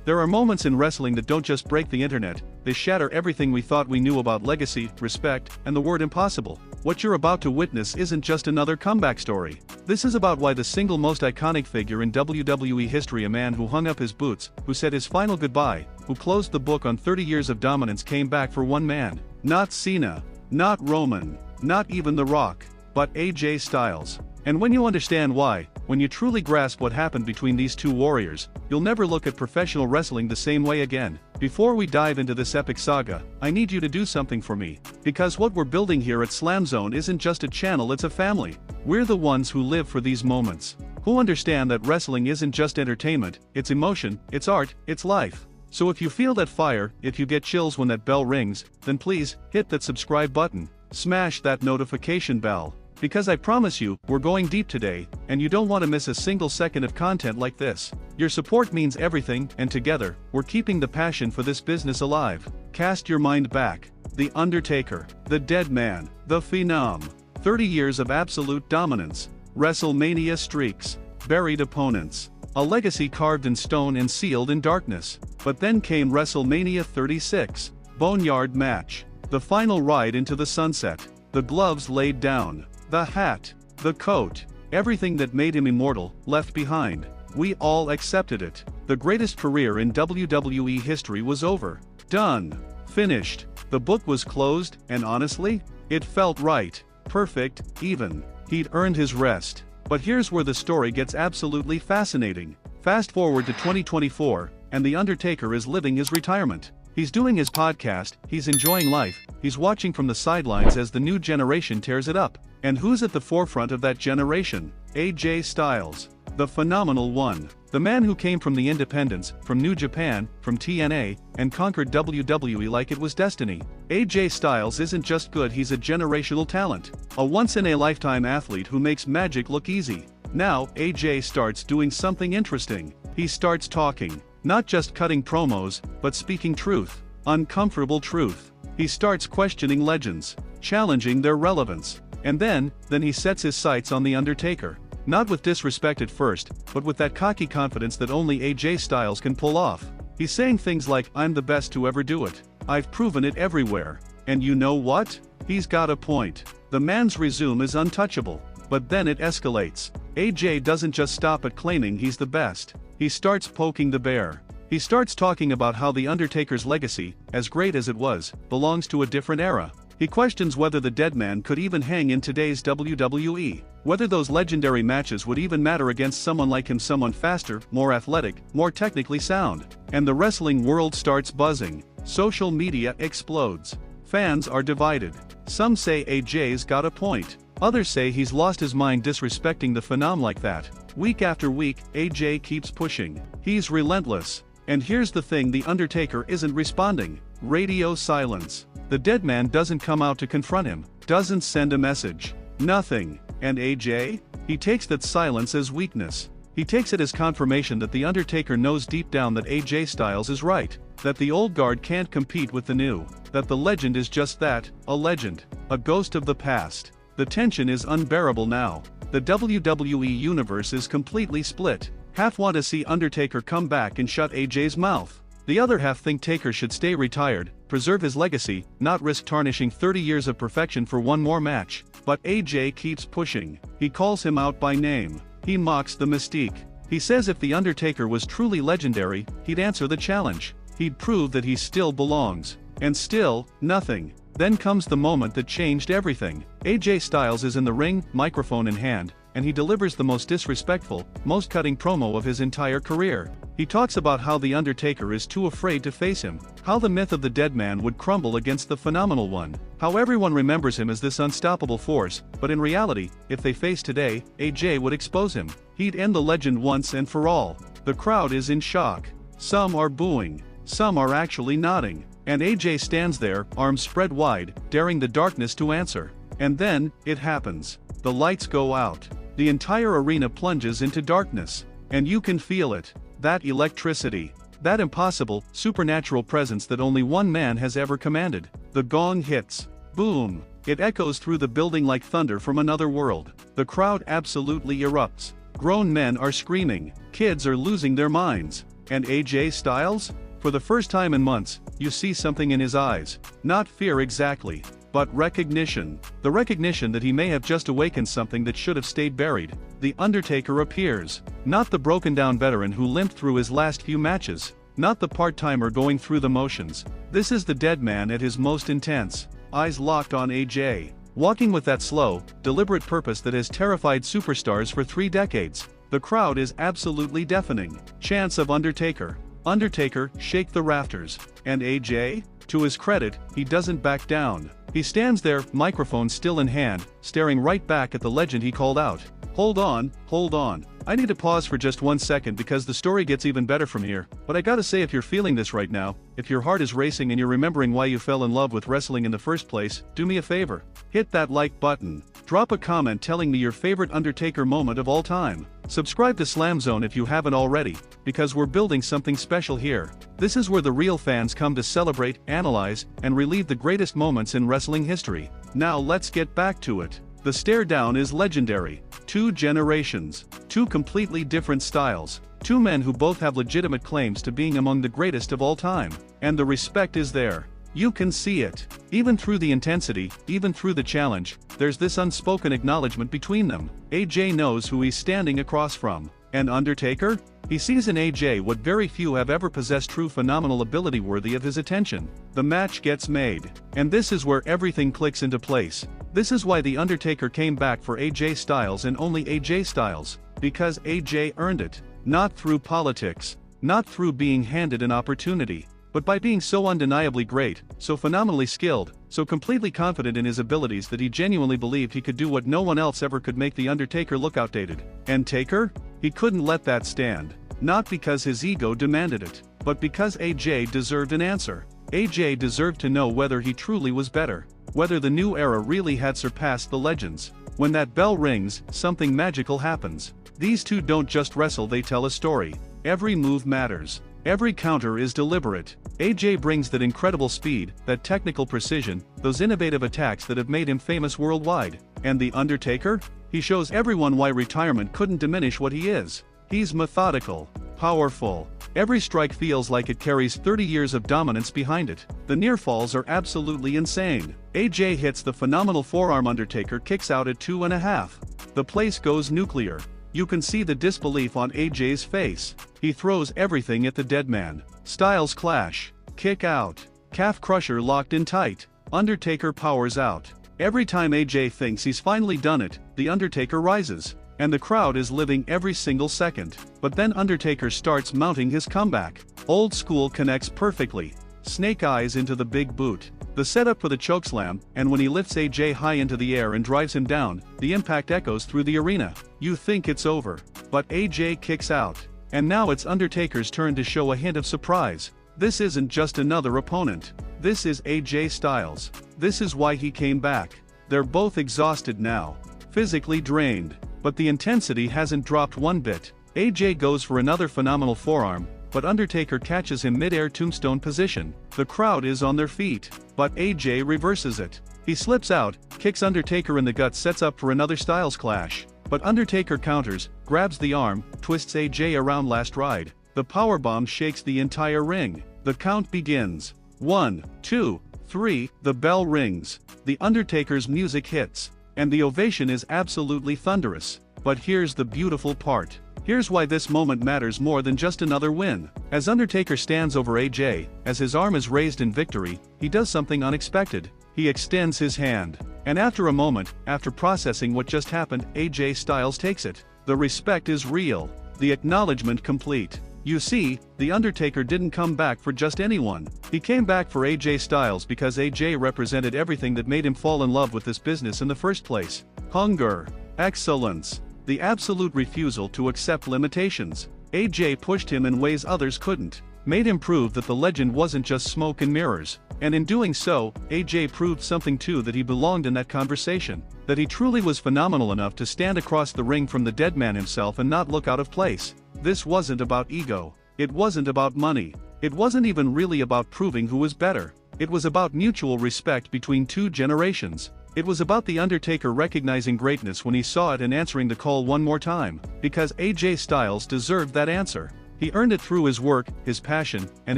There are moments in wrestling that don't just break the internet, they shatter everything we thought we knew about legacy, respect, and the word impossible. What you're about to witness isn't just another comeback story. This is about why the single most iconic figure in WWE history, a man who hung up his boots, who said his final goodbye, who closed the book on 30 years of dominance, came back for one man. Not Cena, not Roman, not even The Rock, but AJ Styles. And when you understand why, when you truly grasp what happened between these two warriors, you'll never look at professional wrestling the same way again. Before we dive into this epic saga, I need you to do something for me. Because what we're building here at SLAMZONE isn't just a channel, it's a family. We're the ones who live for these moments. Who understand that wrestling isn't just entertainment, it's emotion, it's art, it's life. So if you feel that fire, if you get chills when that bell rings, then please, hit that subscribe button. Smash that notification bell. Because I promise you, we're going deep today, and you don't want to miss a single second of content like this. Your support means everything, and together, we're keeping the passion for this business alive. Cast your mind back. The Undertaker, the Dead Man, the Phenom. 30 years of absolute dominance. WrestleMania streaks. Buried opponents. A legacy carved in stone and sealed in darkness. But then came WrestleMania 36. Boneyard match. The final ride into the sunset. The gloves laid down. The hat, the coat, everything that made him immortal, left behind. We all accepted it. The greatest career in WWE history was over. Done. Finished. The book was closed, and honestly, it felt right. Perfect, even. He'd earned his rest. But here's where the story gets absolutely fascinating. Fast forward to 2024, and The Undertaker is living his retirement. He's doing his podcast, he's enjoying life, he's watching from the sidelines as the new generation tears it up. And who's at the forefront of that generation? AJ Styles. The phenomenal one. The man who came from the independents, from New Japan, from TNA, and conquered WWE like it was destiny. AJ Styles isn't just good, he's a generational talent. A once-in-a-lifetime athlete who makes magic look easy. Now, AJ starts doing something interesting. He starts talking. Not just cutting promos, but speaking truth. Uncomfortable truth. He starts questioning legends. Challenging their relevance. And then he sets his sights on The Undertaker. Not with disrespect at first, but with that cocky confidence that only AJ Styles can pull off. He's saying things like, "I'm the best to ever do it. I've proven it everywhere." And you know what? He's got a point. The man's resume is untouchable. But then it escalates. AJ doesn't just stop at claiming he's the best. He starts poking the bear. He starts talking about how The Undertaker's legacy, as great as it was, belongs to a different era. He questions whether the Dead Man could even hang in today's WWE. Whether those legendary matches would even matter against someone like him, someone faster, more athletic, more technically sound. And the wrestling world starts buzzing. Social media explodes. Fans are divided. Some say AJ's got a point. Others say he's lost his mind disrespecting the Phenom like that. Week after week, AJ keeps pushing. He's relentless. And here's the thing, The Undertaker isn't responding. Radio silence. The Dead Man doesn't come out to confront him, doesn't send a message. Nothing. And AJ? He takes that silence as weakness. He takes it as confirmation that The Undertaker knows deep down that AJ Styles is right. That the old guard can't compete with the new. That the legend is just that, a legend. A ghost of the past. The tension is unbearable now. The WWE universe is completely split. Half want to see Undertaker come back and shut AJ's mouth. The other half think Taker should stay retired, preserve his legacy, not risk tarnishing 30 years of perfection for one more match. But AJ keeps pushing. He calls him out by name. He mocks the mystique. He says if The Undertaker was truly legendary, he'd answer the challenge. He'd prove that he still belongs. And still, nothing. Then comes the moment that changed everything. AJ Styles is in the ring, microphone in hand, and he delivers the most disrespectful, most cutting promo of his entire career. He talks about how The Undertaker is too afraid to face him, how the myth of the Dead Man would crumble against the phenomenal one, how everyone remembers him as this unstoppable force, but in reality, if they face today, AJ would expose him. He'd end the legend once and for all. The crowd is in shock. Some are booing. Some are actually nodding. And AJ stands there, arms spread wide, daring the darkness to answer. And then, it happens. The lights go out. The entire arena plunges into darkness. And you can feel it. That electricity. That impossible, supernatural presence that only one man has ever commanded. The gong hits. Boom. It echoes through the building like thunder from another world. The crowd absolutely erupts. Grown men are screaming. Kids are losing their minds. And AJ Styles? For the first time in months, you see something in his eyes. Not fear exactly, but recognition. The recognition that he may have just awakened something that should have stayed buried. The Undertaker appears. Not the broken-down veteran who limped through his last few matches. Not the part-timer going through the motions. This is the dead man at his most intense. Eyes locked on AJ. Walking with that slow, deliberate purpose that has terrified superstars for 3 decades. The crowd is absolutely deafening. Chants of Undertaker. Undertaker, shake the rafters. And AJ? To his credit, he doesn't back down. He stands there, microphone still in hand, staring right back at the legend he called out. Hold on. I need to pause for just 1 second because the story gets even better from here, but I gotta say, if you're feeling this right now, if your heart is racing and you're remembering why you fell in love with wrestling in the first place, do me a favor. Hit that like button. Drop a comment telling me your favorite Undertaker moment of all time. Subscribe to SLAMZONE if you haven't already, because we're building something special here. This is where the real fans come to celebrate, analyze, and relive the greatest moments in wrestling history. Now let's get back to it. The stare down is legendary. 2 generations. 2 completely different styles. 2 men who both have legitimate claims to being among the greatest of all time. And the respect is there. You can see it. Even through the intensity, even through the challenge, there's this unspoken acknowledgement between them. AJ knows who he's standing across from. And Undertaker? He sees in AJ what very few have ever possessed: true phenomenal ability worthy of his attention. The match gets made. And this is where everything clicks into place. This is why The Undertaker came back for AJ Styles and only AJ Styles. Because AJ earned it. Not through politics. Not through being handed an opportunity. But by being so undeniably great, so phenomenally skilled, so completely confident in his abilities that he genuinely believed he could do what no one else ever could: make The Undertaker look outdated. And Taker? He couldn't let that stand. Not because his ego demanded it, but because AJ deserved an answer. AJ deserved to know whether he truly was better. Whether the new era really had surpassed the legends. When that bell rings, something magical happens. These 2 don't just wrestle, they tell a story. Every move matters. Every counter is deliberate. AJ brings that incredible speed, that technical precision, those innovative attacks that have made him famous worldwide. And The Undertaker? He shows everyone why retirement couldn't diminish what he is. He's methodical, powerful. Every strike feels like it carries 30 years of dominance behind it. The near falls are absolutely insane. AJ hits the phenomenal forearm. Undertaker kicks out at 2.5. The place goes nuclear. You can see the disbelief on AJ's face. He throws everything at the dead man. Styles clash. Kick out. Calf crusher locked in tight. Undertaker powers out. Every time AJ thinks he's finally done it, The Undertaker rises. And the crowd is living every single second. But then Undertaker starts mounting his comeback. Old school connects perfectly. Snake eyes into the big boot. The setup for the chokeslam, and when he lifts AJ high into the air and drives him down, the impact echoes through the arena. You think it's over. But AJ kicks out. And now it's Undertaker's turn to show a hint of surprise. This isn't just another opponent. This is AJ Styles. This is why he came back. They're both exhausted now. Physically drained. But the intensity hasn't dropped one bit. AJ goes for another phenomenal forearm, but Undertaker catches him mid-air tombstone position. The crowd is on their feet. But AJ reverses it. He slips out, kicks Undertaker in the gut, sets up for another Styles clash. But Undertaker counters, grabs the arm, twists AJ around. Last ride. The powerbomb shakes the entire ring. The count begins. 1, 2, 3, the bell rings. The Undertaker's music hits. And the ovation is absolutely thunderous. But here's the beautiful part. Here's why this moment matters more than just another win. As Undertaker stands over AJ, as his arm is raised in victory, he does something unexpected. He extends his hand. And after a moment, after processing what just happened, AJ Styles takes it. The respect is real. The acknowledgement complete. You see, The Undertaker didn't come back for just anyone. He came back for AJ Styles because AJ represented everything that made him fall in love with this business in the first place. Hunger. Excellence. The absolute refusal to accept limitations. AJ pushed him in ways others couldn't. Made him prove that the legend wasn't just smoke and mirrors. And in doing so, AJ proved something too: that he belonged in that conversation. That he truly was phenomenal enough to stand across the ring from the dead man himself and not look out of place. This wasn't about ego. It wasn't about money. It wasn't even really about proving who was better. It was about mutual respect between 2 generations. It was about The Undertaker recognizing greatness when he saw it and answering the call one more time. Because AJ Styles deserved that answer. He earned it through his work, his passion, and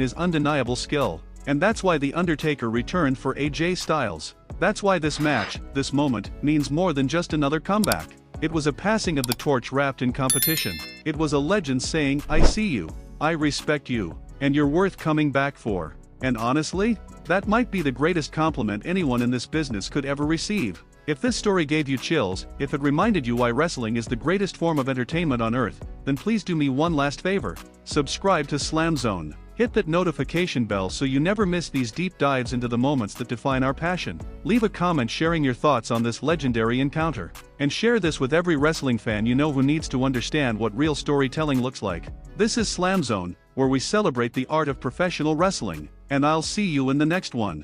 his undeniable skill. And that's why The Undertaker returned for AJ Styles. That's why this match, this moment, means more than just another comeback. It was a passing of the torch wrapped in competition. It was a legend saying, I see you, I respect you, and you're worth coming back for. And honestly, that might be the greatest compliment anyone in this business could ever receive. If this story gave you chills, if it reminded you why wrestling is the greatest form of entertainment on earth, then please do me one last favor. Subscribe to SLAMZONE. Hit that notification bell so you never miss these deep dives into the moments that define our passion. Leave a comment sharing your thoughts on this legendary encounter. And share this with every wrestling fan you know who needs to understand what real storytelling looks like. This is SLAMZONE, where we celebrate the art of professional wrestling, and I'll see you in the next one.